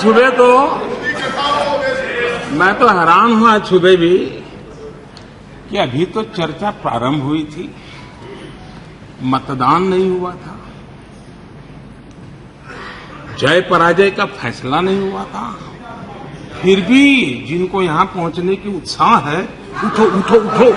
मैं तो हैरान हूं आज सुबह भी कि अभी तो चर्चा प्रारंभ हुई थी, मतदान नहीं हुआ था, जय पराजय का फैसला नहीं हुआ था, फिर भी जिनको यहां पहुंचने की उत्साह है, उठो उठो उठो।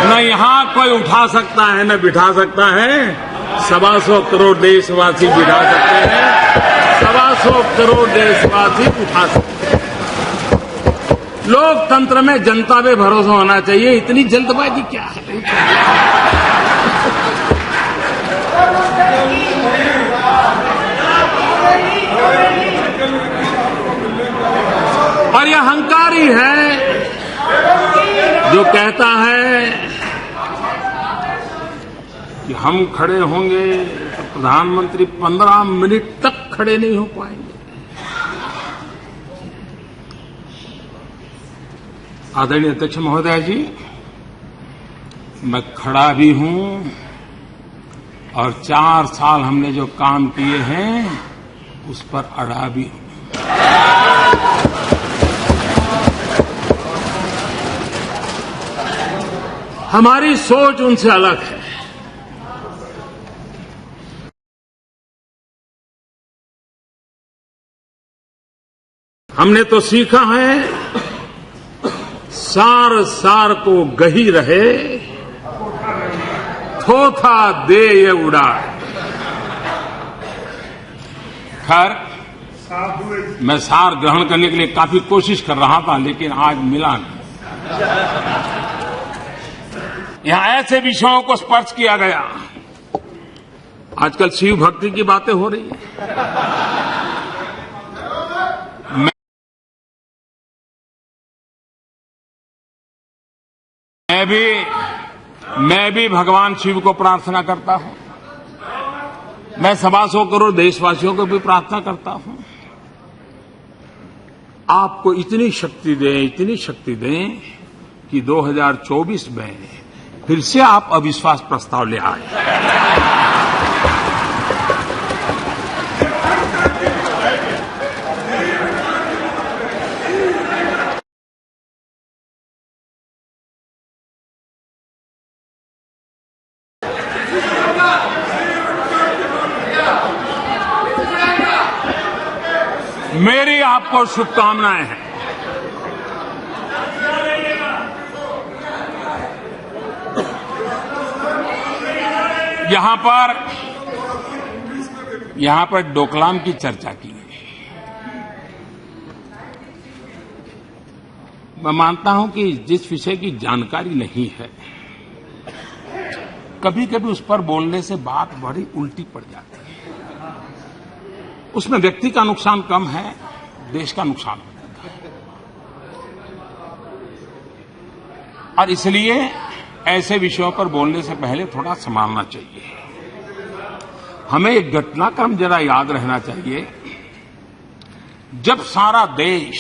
न यहां कोई उठा सकता है न बिठा सकता है, 125 करोड़ देशवासी बिठा सकते हैं, 125 करोड़ देशवासी उठा सकते हैं। लोकतंत्र में जनता पे भरोसा होना चाहिए, इतनी जल्दबाजी क्या है? और यह अहंकारी है जो कहता है कि हम खड़े होंगे तो प्रधानमंत्री 15 मिनट तक खड़े नहीं हो पाएंगे। आदरणीय अध्यक्ष महोदय जी, मैं खड़ा भी हूं और 4 साल हमने जो काम किए हैं उस पर अड़ा भी हूं। हमारी सोच उनसे अलग है। हमने तो सीखा है, सार सार को गही रहे, थोथा दे ये उड़ाए। खैर, मैं सार ग्रहण करने के लिए काफी कोशिश कर रहा था, लेकिन आज मिला नहीं। यहां ऐसे विषयों को स्पर्श किया गया। आजकल शिव भक्ति की बातें हो रही है। मैं भी भगवान शिव को प्रार्थना करता हूं। मैं 125 करोड़ देशवासियों को भी प्रार्थना करता हूं, आपको इतनी शक्ति दें कि 2024 में फिर से आप अविश्वास प्रस्ताव ले आए। मेरी आपको शुभकामनाएं हैं। यहां पर डोकलाम की चर्चा की है। मैं मानता हूं कि जिस विषय की जानकारी नहीं है, कभी कभी उस पर बोलने से बात बड़ी उल्टी पड़ जाती है। उसमें व्यक्ति का नुकसान कम है, देश का नुकसान हो जाता है। और इसलिए ऐसे विषयों पर बोलने से पहले थोड़ा संभालना चाहिए। हमें एक घटनाक्रम जरा याद रहना चाहिए। जब सारा देश,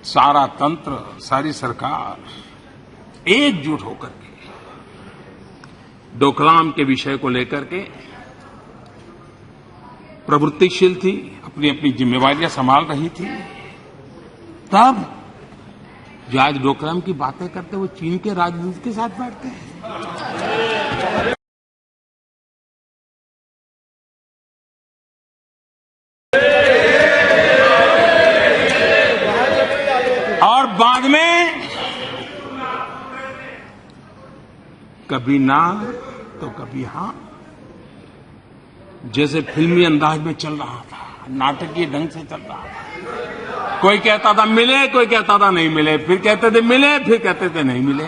सारा तंत्र, सारी सरकार एकजुट होकर के डोकलाम के विषय को लेकर के प्रवृत्तिशील थी, अपनी अपनी जिम्मेवारियां संभाल रही थी, तब जो आज डोकलाम की बातें करते वो चीन के राजदूत के साथ बैठते हैं। और बाद में कभी ना तो कभी हां, जैसे फिल्मी अंदाज में चल रहा था, नाटकीय ढंग से चल रहा था। कोई कहता था मिले, कोई कहता था नहीं मिले, फिर कहते थे मिले, फिर कहते थे नहीं मिले।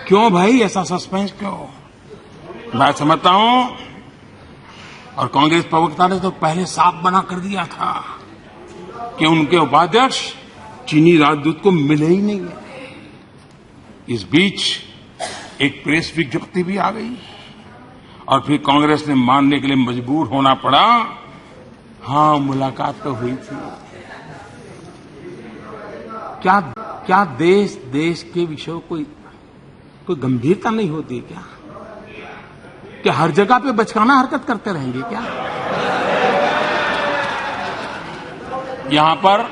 क्यों भाई ऐसा सस्पेंस क्यों? मैं समझता हूं, और कांग्रेस प्रवक्ता ने तो पहले साफ बना कर दिया था कि उनके उपाध्यक्ष चीनी राजदूत को मिले ही नहीं है। इस बीच एक प्रेस विज्ञप्ति भी आ गई और फिर कांग्रेस ने मानने के लिए मजबूर होना पड़ा। हाँ, मुलाकात तो हुई थी। क्या देश के विषयों कोई गंभीरता नहीं होती क्या? क्या हर जगह पे बचकाना हरकत करते रहेंगे क्या? यहां पर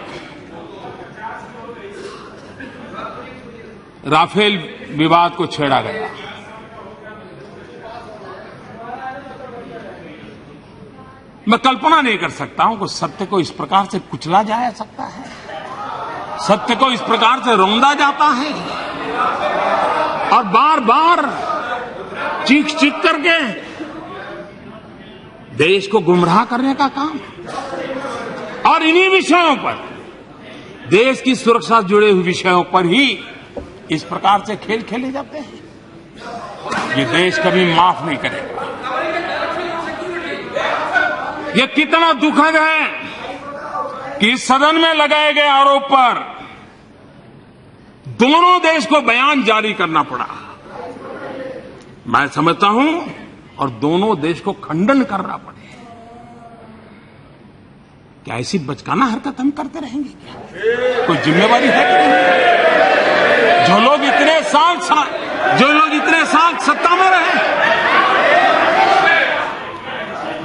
राफेल विवाद को छेड़ा गया। मैं कल्पना नहीं कर सकता हूं कि सत्य को इस प्रकार से कुचला जा सकता है, सत्य को इस प्रकार से रौंदा जाता है और बार बार चीख चीख करके देश को गुमराह करने का काम। और इन्हीं विषयों पर, देश की सुरक्षा से जुड़े हुए विषयों पर ही इस प्रकार से खेल खेले जाते हैं। ये देश कभी माफ नहीं करेगा। ये कितना दुखद है कि इस सदन में लगाए गए आरोप पर दोनों देश को बयान जारी करना पड़ा। मैं समझता हूं और दोनों देश को खंडन करना पड़े। क्या ऐसी बचकाना हरकत हम करते रहेंगे क्या? कोई जिम्मेवारी है कि नहीं? जो लोग इतने साल सत्ता में रहे,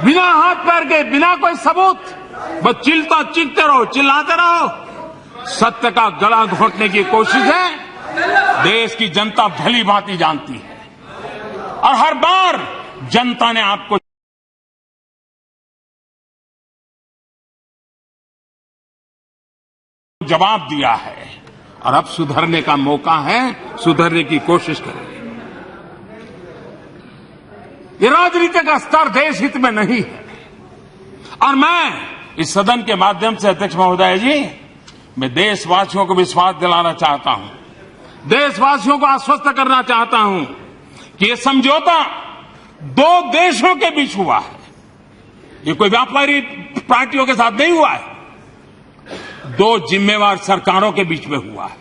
बिना हाथ पैर के, बिना कोई सबूत, बस चीखते रहो, चिल्लाते रहो। सत्य का गला घोंटने की कोशिश है। देश की जनता भली भांति जानती है और हर बार जनता ने आपको जवाब दिया है और अब सुधरने का मौका है। सुधरने की कोशिश करें। ये राजनीति का स्तर देश हित में नहीं है। और मैं इस सदन के माध्यम से अध्यक्ष महोदय जी, मैं देशवासियों को विश्वास दिलाना चाहता हूं, देशवासियों को आश्वस्त करना चाहता हूं कि ये समझौता दो देशों के बीच हुआ है। ये कोई व्यापारी पार्टियों के साथ नहीं हुआ है। दो जिम्मेवार सरकारों के बीच में हुआ है।